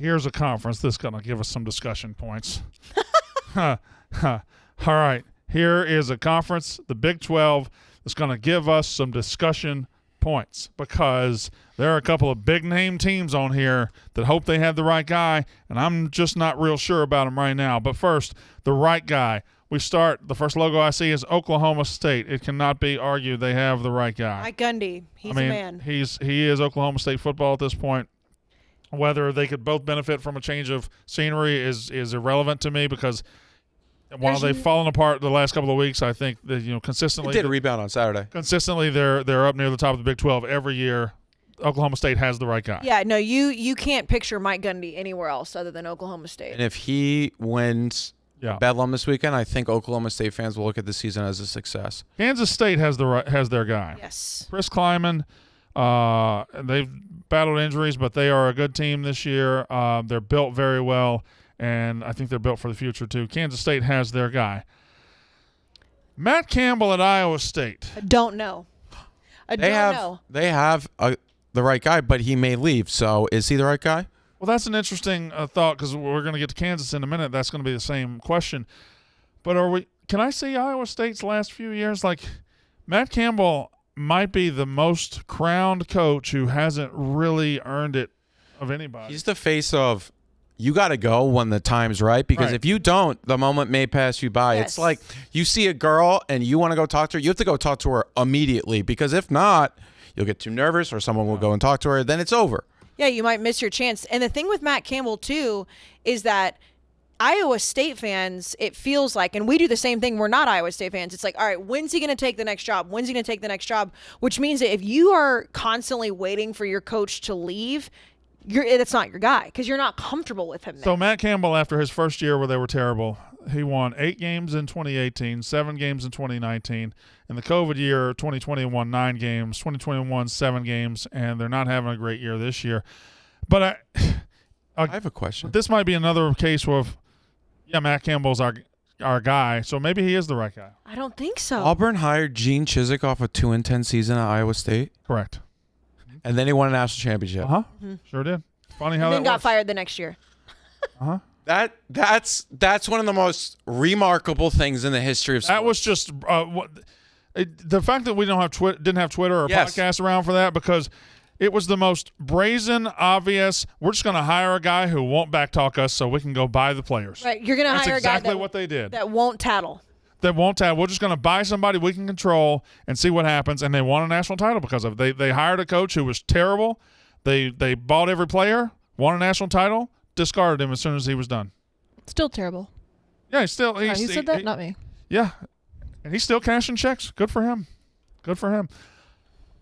here's a conference that's going to give us some discussion points. All right. Here is a conference, the Big 12, that's going to give us some discussion points because there are a couple of big-name teams on here that hope they have the right guy, and I'm just not real sure about them right now. But first, the right guy. We start, the first logo I see is Oklahoma State. It cannot be argued they have the right guy. Mike Gundy. He's a man. He is Oklahoma State football at this point. Whether they could both benefit from a change of scenery is irrelevant to me because while they've fallen apart the last couple of weeks, I think that consistently they did a rebound on Saturday. Consistently, they're up near the top of the Big 12 every year. Oklahoma State has the right guy. Yeah, no, you can't picture Mike Gundy anywhere else other than Oklahoma State. And if he wins Bedlam this weekend, I think Oklahoma State fans will look at the season as a success. Kansas State has their guy. Yes. Chris Kleiman. They've battled injuries, but they are a good team this year. They're built very well, and I think they're built for the future too. Kansas State has their guy. Matt Campbell at Iowa State. I don't know. They have the right guy, but he may leave. So is he the right guy? Well, that's an interesting thought because we're going to get to Kansas in a minute. That's going to be the same question. But can I see Iowa State's last few years? Like Matt Campbell might be the most crowned coach who hasn't really earned it of anybody. He's the face of you got to go when the time's right because if you don't, the moment may pass you by. Yes. It's like you see a girl and you want to go talk to her. You have to go talk to her immediately because if not, you'll get too nervous or someone will go and talk to her. Then it's over. Yeah, you might miss your chance. And the thing with Matt Campbell, too, is that Iowa State fans, it feels like, and we do the same thing, we're not Iowa State fans. It's like, all right, when's he going to take the next job? When's he going to take the next job? Which means that if you are constantly waiting for your coach to leave, it's not your guy because you're not comfortable with him there. So Matt Campbell, after his first year where they were terrible, he won 8 games in 2018, 7 games in 2019. In the COVID year, 2020 won 9 games, 2021 7 games, and they're not having a great year this year. But I have a question. This might be another case of, Matt Campbell's our guy, so maybe he is the right guy. I don't think so. Auburn hired Gene Chizik off a 2-10 season at Iowa State. Correct. And then he won a national championship. Mm-hmm. Sure did. Funny how and then that got works. fired the next year. That's one of the most remarkable things in the history of sports. That was just the fact that we didn't have Twitter or podcast around for that because it was the most brazen, obvious. We're just going to hire a guy who won't backtalk us so we can go buy the players. Right, you're going to hire a guy exactly what they did. That won't tattle. That won't tattle. We're just going to buy somebody we can control and see what happens. And they won a national title because of it. They hired a coach who was terrible. They bought every player, won a national title, discarded him as soon as he was done. Still terrible. Yeah, he said that, not me. Yeah, and he's still cashing checks. Good for him. Good for him.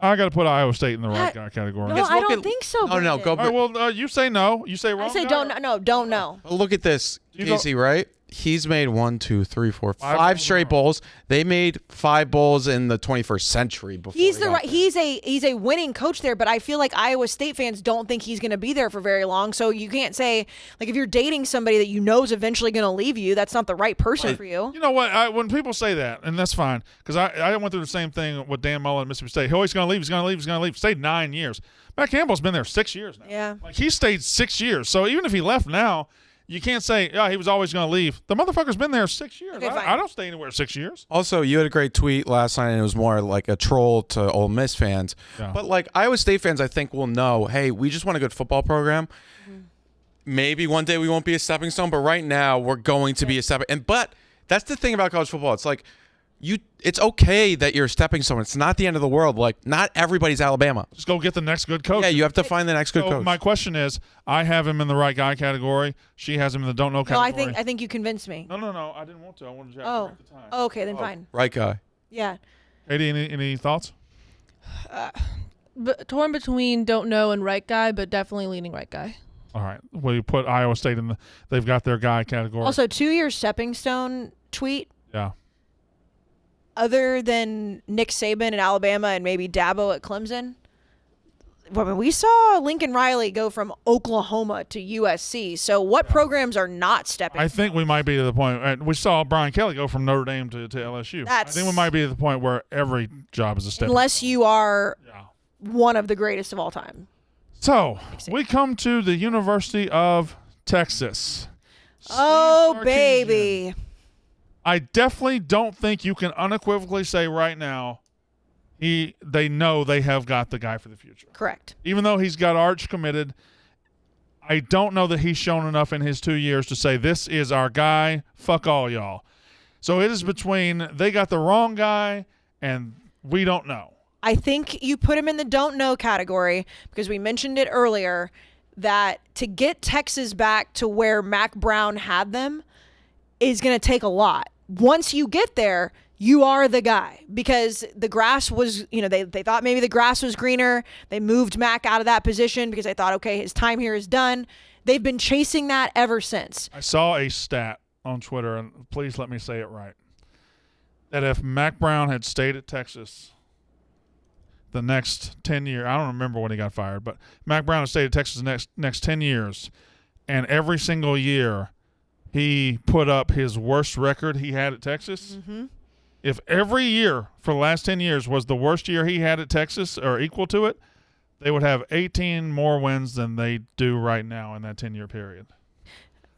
I got to put Iowa State in the right guy category. No, I don't think so. No, go. All right, well, you say no. You say wrong. I say don't know. Look at this, Casey. Right? He's made 1, 2, 3, 4, 5 straight bowls. They made 5 bowls in the 21st century before. He's a winning coach there, but I feel like Iowa State fans don't think he's going to be there for very long. So you can't say like if you're dating somebody that you know is eventually going to leave you, that's not the right person for you. You know what? When people say that, and that's fine, because I went through the same thing with Dan Mullen at Mississippi State. He's going to leave. He's going to leave. He's going to leave. Stayed 9 years. Matt Campbell's been there 6 years now. Yeah, like he stayed 6 years. So even if he left now. You can't say, he was always going to leave. The motherfucker's been there 6 years. Okay, I don't stay anywhere 6 years. Also, you had a great tweet last night, and it was more like a troll to Ole Miss fans. Yeah. But, like, Iowa State fans, I think, will know, hey, we just want a good football program. Mm-hmm. Maybe one day we won't be a stepping stone, but right now we're going to be a stepping stone. But that's the thing about college football. It's like, it's okay that you're a stepping stone. It's not the end of the world. Like, not everybody's Alabama. Just go get the next good coach. Yeah, you have to find the next good coach. My question is, I have him in the right guy category. She has him in the don't know category. No, I think you convinced me. No. I didn't want to. I wanted to at the time. Oh, okay, then fine. Right guy. Yeah. Katie, any thoughts? Torn between don't know and right guy, but definitely leaning right guy. All right. Well, you put Iowa State in they've got their guy category. Also, 2-year stepping stone tweet. Yeah. Other than Nick Saban at Alabama and maybe Dabo at Clemson, we saw Lincoln Riley go from Oklahoma to USC. So what programs are not stepping? I think we might be to the point. We saw Brian Kelly go from Notre Dame to LSU. I think we might be to the point where every job is a step. Unless you are one of the greatest of all time. So we come to the University of Texas. Oh, Steve Sarkisian. baby. I definitely don't think you can unequivocally say right now they know they have got the guy for the future. Correct. Even though he's got Arch committed, I don't know that he's shown enough in his 2 years to say this is our guy. Fuck all y'all. So it is between they got the wrong guy and we don't know. I think you put him in the don't know category because we mentioned it earlier that to get Texas back to where Mac Brown had them is going to take a lot. Once you get there, you are the guy because the grass was, they thought maybe the grass was greener. They moved Mac out of that position because they thought, okay, his time here is done. They've been chasing that ever since. I saw a stat on Twitter, and please let me say it right, that if Mac Brown had stayed at Texas the next 10 years, I don't remember when he got fired, but Mac Brown had stayed at Texas the next 10 years, and every single year he put up his worst record he had at Texas. Mm-hmm. If every year for the last 10 years was the worst year he had at Texas or equal to it, they would have 18 more wins than they do right now in that 10-year period.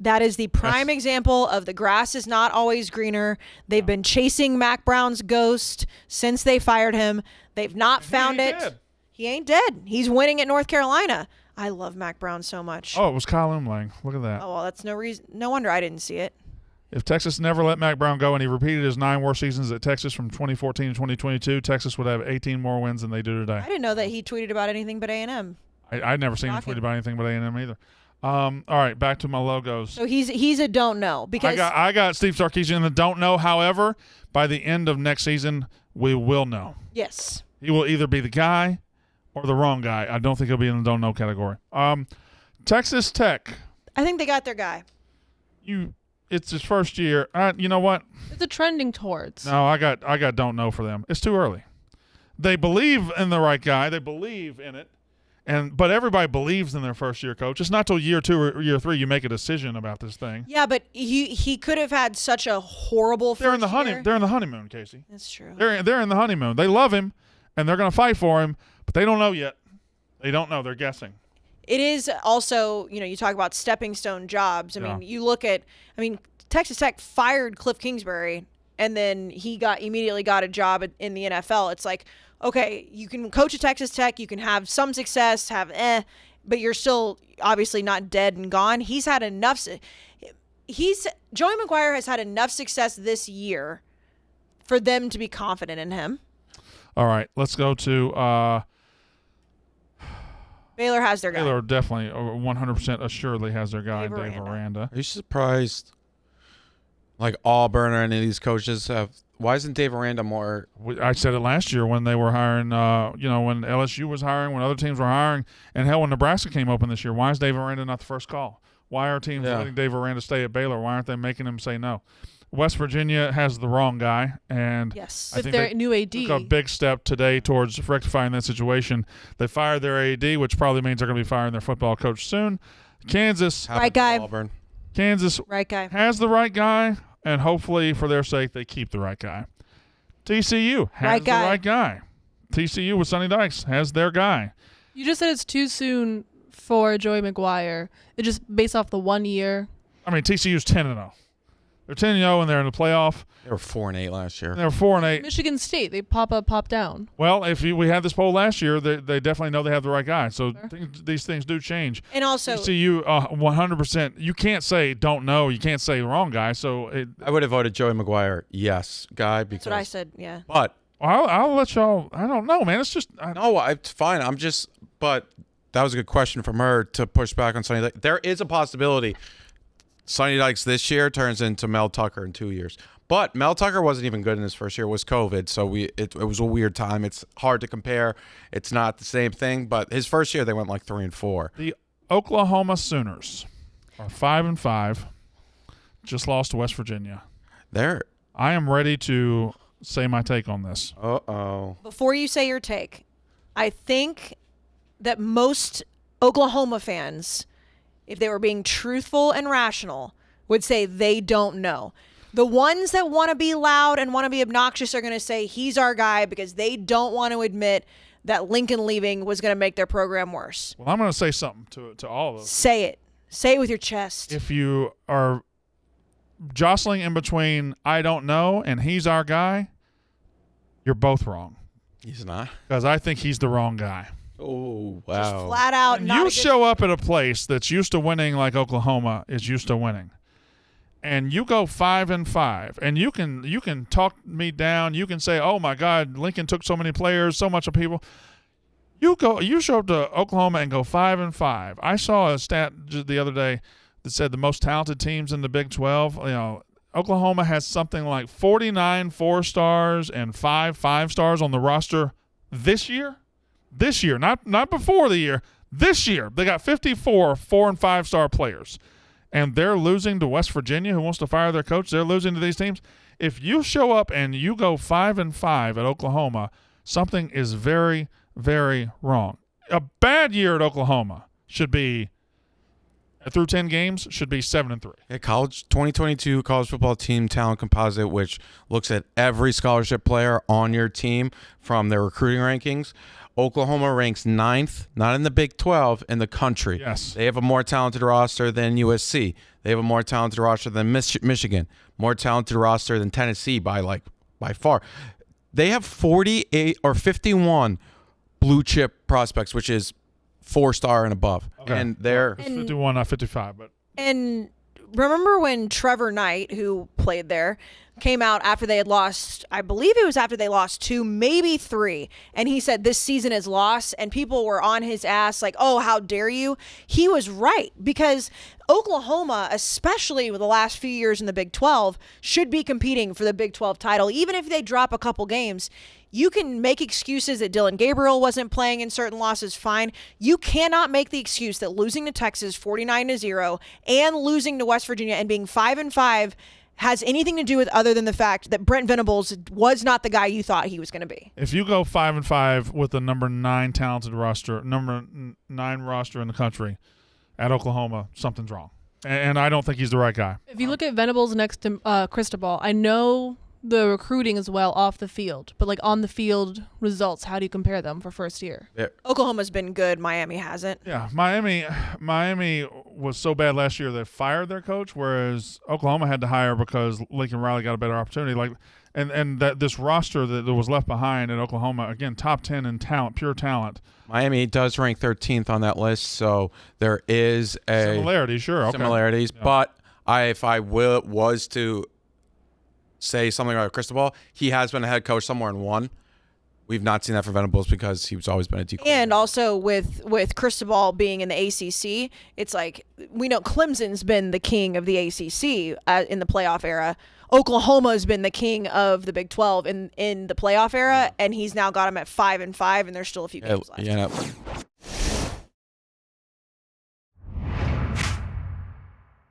That is the prime example of the grass is not always greener. They've been chasing Mac Brown's ghost since they fired him. They've not found it. Dead. He ain't dead. He's winning at North Carolina. I love Mac Brown so much. Oh, it was Kyle Umlang. Look at that. Oh, well, that's no reason. No wonder I didn't see it. If Texas never let Mac Brown go and he repeated his 9 worst seasons at Texas from 2014 to 2022, Texas would have 18 more wins than they do today. I didn't know that he tweeted about anything but A&M. I'd never seen him tweet about anything but A&M either. All right, back to my logos. So he's a don't know because I got Steve Sarkisian in the don't know. However, by the end of next season, we will know. yes. He will either be the guy or the wrong guy. I don't think he'll be in the don't know category. Texas Tech. I think they got their guy. It's his first year. You know what? It's a trending towards. No, I got don't know for them. It's too early. They believe in the right guy. They believe in it. But everybody believes in their first year coach. It's not till year 2 or year 3 you make a decision about this thing. Yeah, but he could have had such a horrible They're in the year. They're in the honeymoon, Casey. That's true. They're in the honeymoon. They love him and they're going to fight for him, but they don't know yet. They don't know. They're guessing. It is also, you talk about stepping stone jobs. I mean, you look at, Texas Tech fired Cliff Kingsbury, and then he immediately got a job in the NFL. It's like, okay, you can coach at Texas Tech, you can have some success, but you're still obviously not dead and gone. He's had enough. Joey McGuire has had enough success this year for them to be confident in him. All right, let's go to Baylor has their guy. Baylor definitely 100% assuredly has their guy, Dave Dave Aranda. Are you surprised? Like Auburn or any of these coaches have. Why isn't Dave Aranda more? I said it last year when they were hiring, when LSU was hiring, when other teams were hiring, and hell, when Nebraska came open this year, why is Dave Aranda not the first call? Why are teams letting Dave Aranda stay at Baylor? Why aren't they making him say no? West Virginia has the wrong guy, and yes, I with think their they new AD. took a big step today towards rectifying that situation. They fired their AD, which probably means they're going to be firing their football coach soon. Kansas, right guy. Auburn. Kansas Right guy. has the right guy, and hopefully for their sake they keep the right guy. TCU has the right guy. TCU with Sonny Dykes has their guy. You just said it's too soon for Joey McGuire. It just based off the 1 year. TCU's 10-0. They're 10-0 and they're in the playoff. They were 4-8 last year. They were 4-8. Michigan State, they pop up, pop down. Well, we had this poll last year, they definitely know they have the right guy. So these things do change. And also TCU 100%. You can't say don't know. You can't say wrong guy. So I would have voted Joey McGuire yes guy because that's what I said. Yeah. But I'll let y'all. I don't know, man. It's just no, it's fine. But that was a good question from her to push back on Sonny Dykes. There is a possibility Sonny Dykes this year turns into Mel Tucker in 2 years. But Mel Tucker wasn't even good in his first year. It was COVID, so it was a weird time. It's hard to compare. It's not the same thing. But his first year, they went like 3-4. The Oklahoma Sooners are 5-5. Just lost to West Virginia. I am ready to say my take on this. Uh-oh. Before you say your take, I think that most Oklahoma fans, if they were being truthful and rational, would say they don't know. The ones that want to be loud and want to be obnoxious are going to say he's our guy because they don't want to admit that Lincoln leaving was going to make their program worse. Well, I'm going to say something to all of us. Say it. Say it with your chest. If you are jostling in between I don't know and he's our guy, you're both wrong. He's not. Because I think he's the wrong guy. Oh, wow. Just flat out. When you show up at a place that's used to winning like Oklahoma is used to winning, and you go 5-5, and you can talk me down. You can say, "Oh my God, Lincoln took so many players, so much of people." You show up to Oklahoma and go 5-5. I saw a stat the other day that said the most talented teams in the Big 12. Oklahoma has something like 49 4-stars and 5 5-stars on the roster this year. This year, not before the year. This year, they got 54 4- and 5-star players, and they're losing to West Virginia, who wants to fire their coach. They're losing to these teams. If you show up and you go 5-5 at Oklahoma, something is very, very wrong. A bad year at Oklahoma should be through 10 games should be 7-3. Yeah, 2022 college football team talent composite, which looks at every scholarship player on your team from their recruiting rankings. Oklahoma ranks 9th, not in the Big 12, in the country. Yes. They have a more talented roster than USC. They have a more talented roster than Michigan. More talented roster than Tennessee by far. They have 48 or 51 blue chip prospects, which is 4-star and above. Okay. And they're 51, not 55, but And remember when Trevor Knight, who played there, came out after they had lost, I believe it was after they lost 2, maybe 3, and he said this season is lost, and people were on his ass like, oh, how dare you? He was right, because Oklahoma, especially with the last few years in the Big 12, should be competing for the Big 12 title. Even if they drop a couple games, you can make excuses that Dylan Gabriel wasn't playing in certain losses, fine. You cannot make the excuse that losing to Texas 49-0 and losing to West Virginia and being 5-5 has anything to do with other than the fact that Brent Venables was not the guy you thought he was going to be. if you go 5-5 with the number 9 talented roster, number 9 roster in the country at Oklahoma, something's wrong. And I don't think he's the right guy. If you look at Venables next to Cristobal, I know the recruiting as well off the field, but like on the field results, how do you compare them for first year? Oklahoma's been good. Miami hasn't. Yeah, Miami was so bad last year they fired their coach, whereas Oklahoma had to hire because Lincoln Riley got a better opportunity. And that this roster that was left behind at Oklahoma, again, top 10 in talent, pure talent. Miami does rank 13th on that list, so there is a Similarity, sure. Okay. similarities. Yeah. But if I was to say something about Cristobal, he has been a head coach somewhere and won. We've not seen that for Venables because he's always been a D. And also with Cristobal being in the ACC, it's like we know Clemson's been the king of the ACC in the playoff era. Oklahoma's been the king of the Big 12 in the playoff era, and he's now got him at 5-5, and there's still a few games left. Yeah,